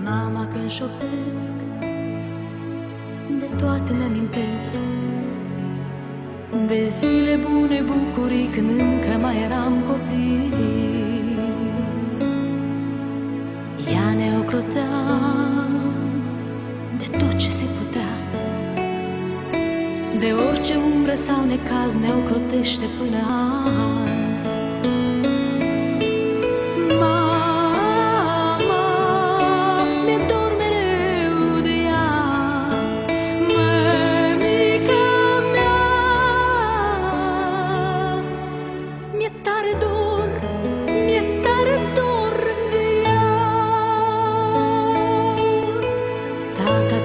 Mama, când șoptesc, de toate mi-amintesc, de zile bune, bucurii, când încă mai eram copii. Ea ne ocrotea de tot ce se putea, de orice umbră sau necaz ne ocrotește până azi.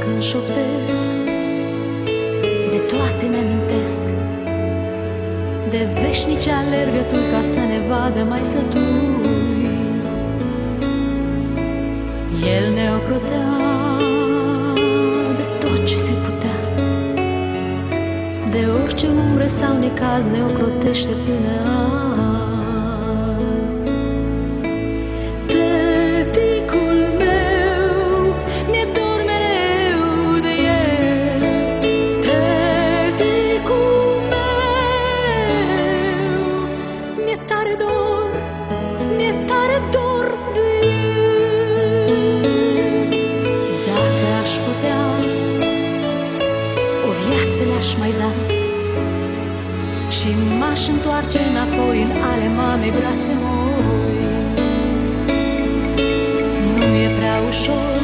Când șoptesc, de toate mi-amintesc, de veșnice alergături ca să ne vadă mai sătui. El ne ocrotea de tot ce se putea, de orice umbră sau necaz ne ocrotește până azi. Tăticul meu, mi-e dor mereu de el, tăticul meu, mi-e tare dor, mi-e tare dor de el. Dacă aș putea, o viață le-aș mai da și m-aș întoarce înapoi în ale mamei brațe moi. Nu e prea ușor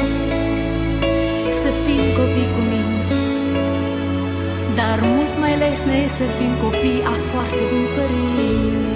să fim copii cu minți, dar mult mai lesne e să fim copii a foarte buni părinți.